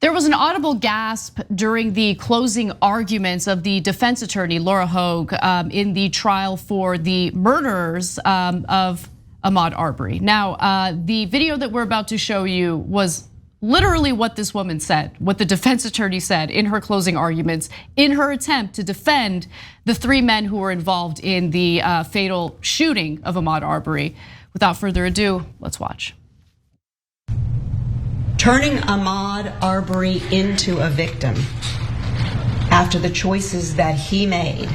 There was an audible gasp during the closing arguments of the defense attorney, Laura Hogue, in the trial for the murderers of Ahmaud Arbery. Now, the video that we're about to show you was literally what this woman said, what the defense attorney said in her closing arguments, in her attempt to defend the 3 men who were involved in the fatal shooting of Ahmaud Arbery. Without further ado, let's watch. Turning Ahmaud Arbery into a victim after the choices that he made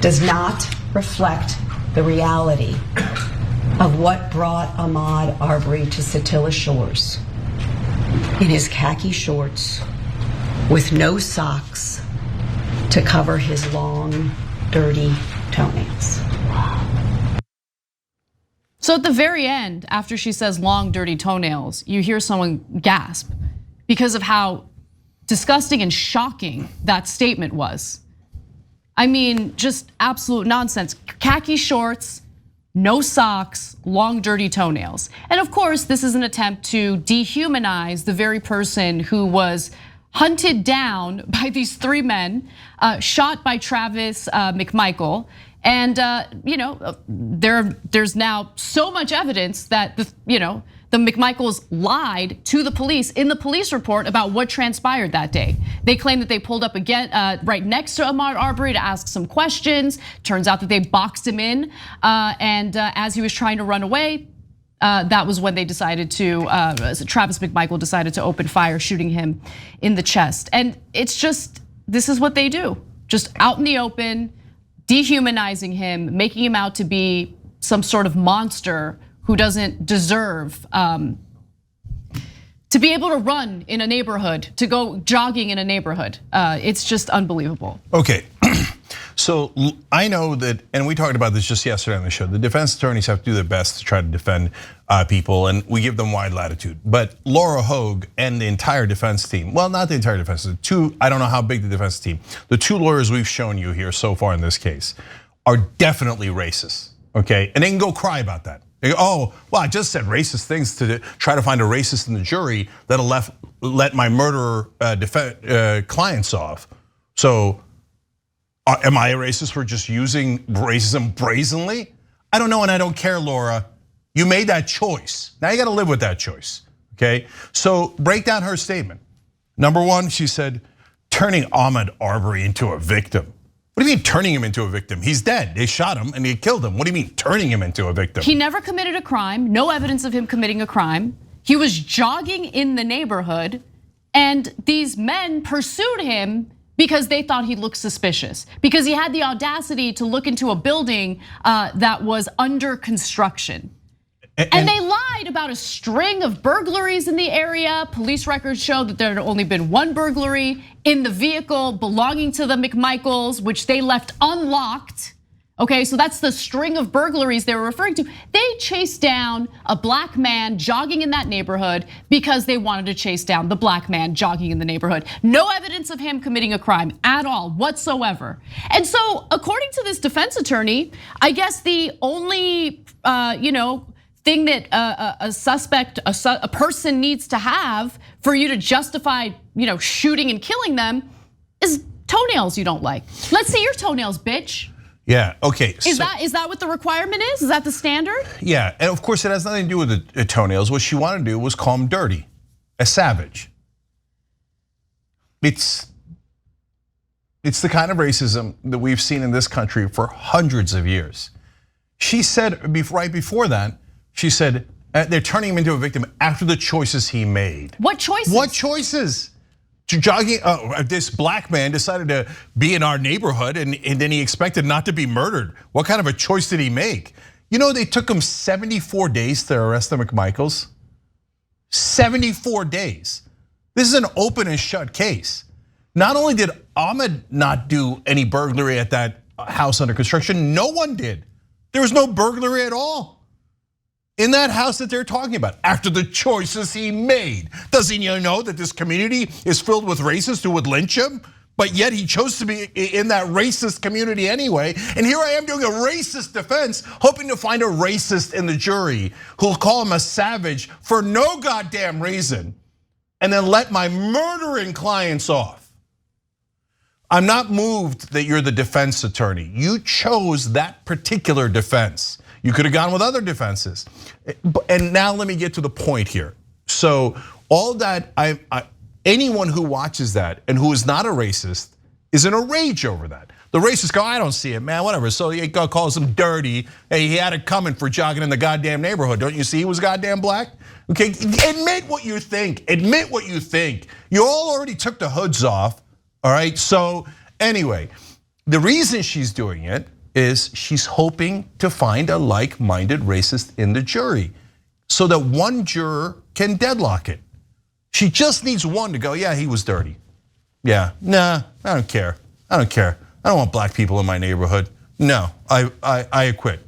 does not reflect the reality of what brought Ahmaud Arbery to Satilla Shores in his khaki shorts with no socks to cover his long, dirty toenails. So at the very end, after she says long, dirty toenails, you hear someone gasp because of how disgusting and shocking that statement was. I mean, just absolute nonsense. Khaki shorts, no socks, long, dirty toenails. And of course, this is an attempt to dehumanize the very person who was hunted down by these 3 men, shot by Travis McMichael. And there's now so much evidence that the McMichaels lied to the police in the police report about what transpired that day. They claim that they pulled up again right next to Ahmaud Arbery to ask some questions. Turns out that they boxed him in, and as he was trying to run away, that was when they decided to. Travis McMichael decided to open fire, shooting him in the chest. And it's just, this is what they do, just out in the open, dehumanizing him, making him out to be some sort of monster who doesn't deserve to be able to run in a neighborhood, to go jogging in a neighborhood. It's just unbelievable. Okay, so I know that, and we talked about this just yesterday on the show, the defense attorneys have to do their best to try to defend people, and we give them wide latitude. But Laura Hogue and the entire defense team, well, not the entire defense, the 2, I don't know how big the defense team, the 2 lawyers we've shown you here so far in this case are definitely racist, okay? And they can go cry about that. They go, oh, well, I just said racist things to try to find a racist in the jury that'll let my murderer clients off. So am I a racist for just using racism brazenly? I don't know, and I don't care, Laura. You made that choice. Now you gotta live with that choice, okay? So break down her statement. Number 1, she said, turning Ahmaud Arbery into a victim. What do you mean turning him into a victim? He's dead. They shot him and they killed him. What do you mean turning him into a victim? He never committed a crime, no evidence of him committing a crime. He was jogging in the neighborhood and these men pursued him because they thought he looked suspicious, because he had the audacity to look into a building that was under construction. And they lied about a string of burglaries in the area. Police records show that there had only been 1 burglary in the vehicle belonging to the McMichaels, which they left unlocked. Okay, so that's the string of burglaries they were referring to. They chased down a black man jogging in that neighborhood because they wanted to chase down the black man jogging in the neighborhood. No evidence of him committing a crime at all whatsoever. And so according to this defense attorney, I guess the only thing that a suspect, a person needs to have for you to justify, shooting and killing them is toenails you don't like. Let's see your toenails, bitch. Yeah, okay. Is that what the requirement is? Is that the standard? Yeah, and of course it has nothing to do with the toenails. What she wanted to do was call him dirty, a savage. It's the kind of racism that we've seen in this country for hundreds of years. She said right before that, she said they're turning him into a victim after the choices he made. What choices? What choices? This black man decided to be in our neighborhood and then he expected not to be murdered. What kind of a choice did he make? They took him 74 days to arrest the McMichaels. 74 days. This is an open and shut case. Not only did Ahmaud not do any burglary at that house under construction, no one did. There was no burglary at all in that house that they're talking about after the choices he made. Doesn't he know that this community is filled with racists who would lynch him? But yet he chose to be in that racist community anyway. And here I am doing a racist defense, hoping to find a racist in the jury who'll call him a savage for no goddamn reason. and then let my murdering clients off. I'm not moved that you're the defense attorney. You chose that particular defense. You could have gone with other defenses. And now let me get to the point here. So all that, anyone who watches that and who is not a racist is in a rage over that. The racists go, I don't see it, man, whatever. So he calls him dirty. Hey, he had it coming for jogging in the goddamn neighborhood. Don't you see he was goddamn black? Okay, admit what you think. Admit what you think. You all already took the hoods off, all right? So anyway, the reason she's doing it is she's hoping to find a like-minded racist in the jury so that one juror can deadlock it. She just needs one to go, yeah, he was dirty. Yeah, nah, I don't care. I don't care. I don't want black people in my neighborhood. No, I acquit.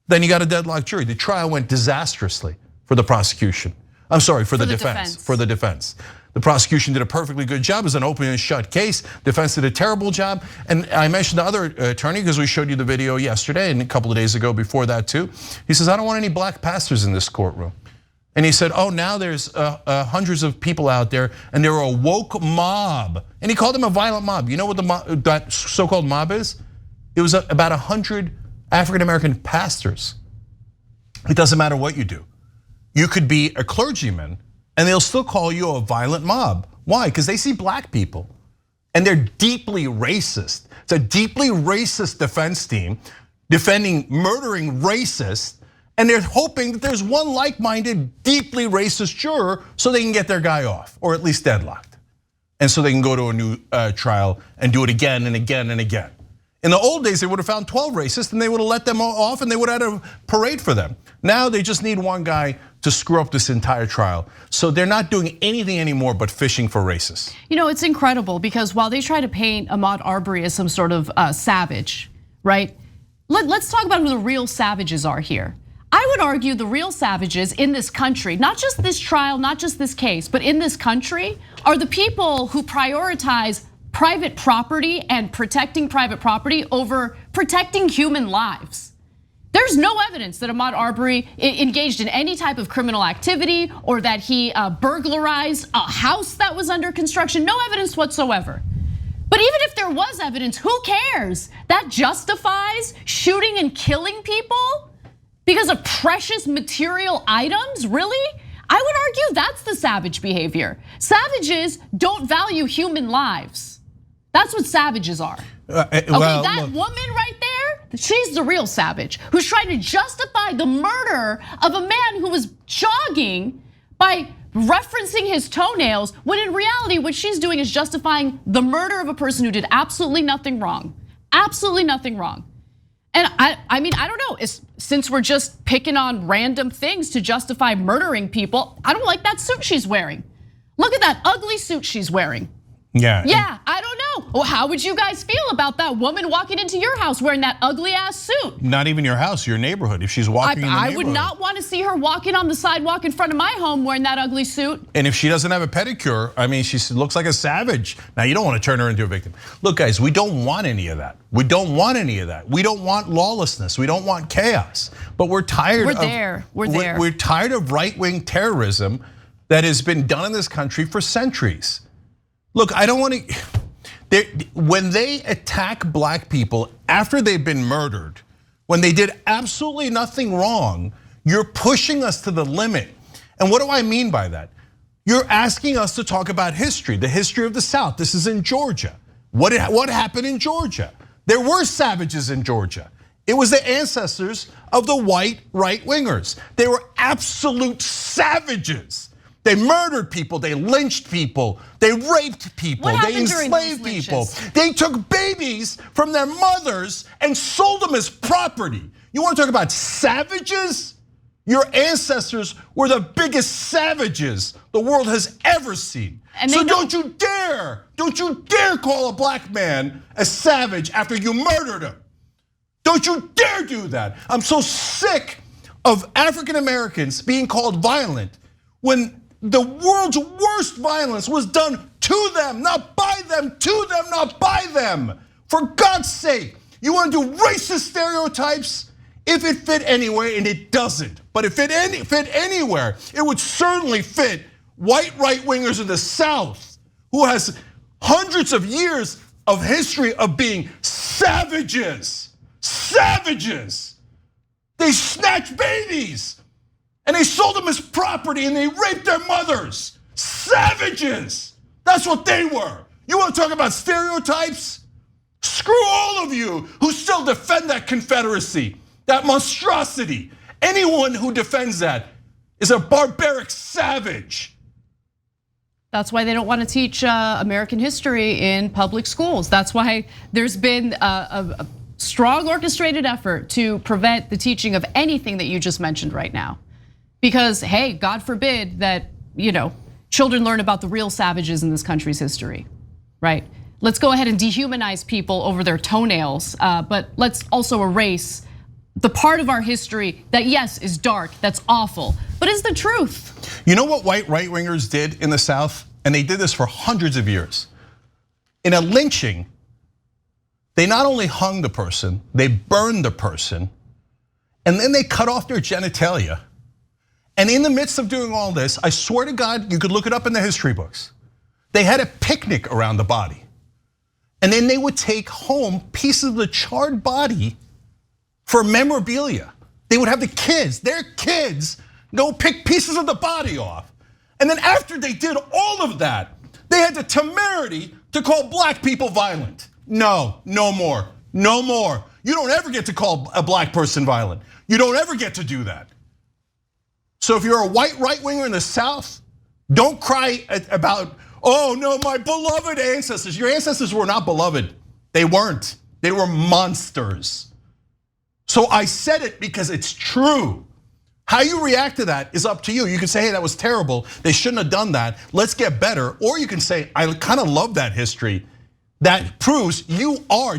Then you got a deadlock jury. The trial went disastrously for the prosecution. I'm sorry, for the defense. For the defense. The prosecution did a perfectly good job. It was an open and shut case. Defense did a terrible job. And I mentioned the other attorney because we showed you the video yesterday and a couple of days ago before that too. He says, I don't want any black pastors in this courtroom. And he said, oh, now there's hundreds of people out there and they're a woke mob. And he called them a violent mob. You know what that so-called mob is? It was about 100 African-American pastors. It doesn't matter what you do. You could be a clergyman and they'll still call you a violent mob. Why? Because they see black people and they're deeply racist. It's a deeply racist defense team defending murdering racists. And they're hoping that there's one like-minded, deeply racist juror so they can get their guy off, or at least deadlocked. And so they can go to a new trial and do it again and again and again. In the old days, they would have found 12 racists and they would have let them off and they would have had a parade for them. Now they just need one guy to screw up this entire trial. So they're not doing anything anymore but fishing for racists. You know, it's incredible because while they try to paint Ahmaud Arbery as some sort of savage, right? Let's talk about who the real savages are here. I would argue the real savages in this country, not just this trial, not just this case, but in this country, are the people who prioritize private property and protecting private property over protecting human lives. There's no evidence that Ahmaud Arbery engaged in any type of criminal activity or that he burglarized a house that was under construction, no evidence whatsoever. But even if there was evidence, who cares? That justifies shooting and killing people? Because of precious material items, really? I would argue that's the savage behavior. Savages don't value human lives. That's what savages are. Okay, that woman right there, she's the real savage who's trying to justify the murder of a man who was jogging by referencing his toenails, when in reality, what she's doing is justifying the murder of a person who did absolutely nothing wrong. Absolutely nothing wrong. And I mean, I don't know, since we're just picking on random things to justify murdering people, I don't like that suit she's wearing. Look at that ugly suit she's wearing. Yeah, I don't know. Well, how would you guys feel about that woman walking into your house wearing that ugly ass suit? Not even your house, your neighborhood. If she's walking in the neighborhood. I would not want to see her walking on the sidewalk in front of my home wearing that ugly suit. And if she doesn't have a pedicure, I mean, she looks like a savage. Now, you don't want to turn her into a victim. Look, guys, we don't want any of that. We don't want any of that. We don't want lawlessness. We don't want chaos. But we're tired of- We're there. We're tired of right-wing terrorism that has been done in this country for centuries. Look, I don't want to, when they attack black people after they've been murdered, when they did absolutely nothing wrong, you're pushing us to the limit. And what do I mean by that? You're asking us to talk about history, the history of the South. This is in Georgia. What happened in Georgia? There were savages in Georgia. It was the ancestors of the white right-wingers. They were absolute savages. They murdered people, they lynched people, they raped people, they enslaved people. They took babies from their mothers and sold them as property. You want to talk about savages? Your ancestors were the biggest savages the world has ever seen. So don't you dare call a black man a savage after you murdered him. Don't you dare do that. I'm so sick of African Americans being called violent when the world's worst violence was done to them, not by them, to them, not by them. For God's sake, you want to do racist stereotypes? If it fit anywhere, and it doesn't. But if it fit anywhere, it would certainly fit white right-wingers in the South, who has hundreds of years of history of being savages. Savages. They snatched babies and they sold them as property and they raped their mothers. Savages. That's what they were. You want to talk about stereotypes? Screw all of you who still defend that Confederacy, that monstrosity. Anyone who defends that is a barbaric savage. That's why they don't want to teach American history in public schools. That's why there's been a strong orchestrated effort to prevent the teaching of anything that you just mentioned right now. Because hey, God forbid that, children learn about the real savages in this country's history, right? Let's go ahead and dehumanize people over their toenails, but let's also erase the part of our history that, yes, is dark, that's awful, but is the truth. You know what white right-wingers did in the South? And they did this for hundreds of years. In a lynching, they not only hung the person, they burned the person, and then they cut off their genitalia. And in the midst of doing all this, I swear to God, you could look it up in the history books. They had a picnic around the body. And then they would take home pieces of the charred body for memorabilia. They would have their kids, go pick pieces of the body off. And then after they did all of that, they had the temerity to call black people violent. No, no more, no more. You don't ever get to call a black person violent. You don't ever get to do that. So if you're a white right-winger in the South, don't cry about, oh no, my beloved ancestors. Your ancestors were not beloved. They weren't. They were monsters. So I said it because it's true. How you react to that is up to you. You can say, hey, that was terrible. They shouldn't have done that. Let's get better. Or you can say, I kind of love that history. That proves you are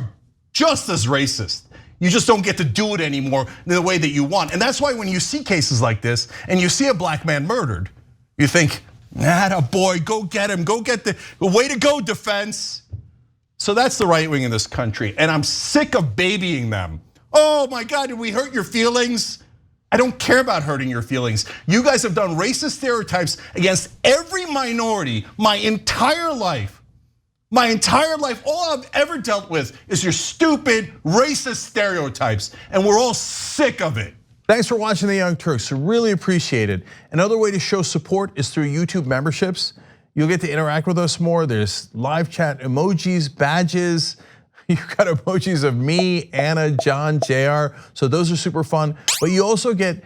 just as racist. You just don't get to do it anymore in the way that you want. And that's why when you see cases like this and you see a black man murdered, you think, nah, boy, go get him. Go get the way to go, defense. So that's the right wing in this country. And I'm sick of babying them. Oh my God, did we hurt your feelings? I don't care about hurting your feelings. You guys have done racist stereotypes against every minority my entire life. My entire life, all I've ever dealt with is your stupid racist stereotypes, and we're all sick of it. Thanks for watching The Young Turks, really appreciate it. Another way to show support is through YouTube memberships. You'll get to interact with us more. There's live chat emojis, badges. You've got emojis of me, Anna, John, JR, so those are super fun. But you also get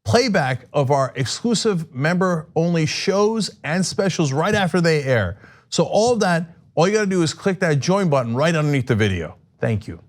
playback of our exclusive member-only shows and specials right after they air. So all of that, all you gotta do is click that join button right underneath the video. Thank you.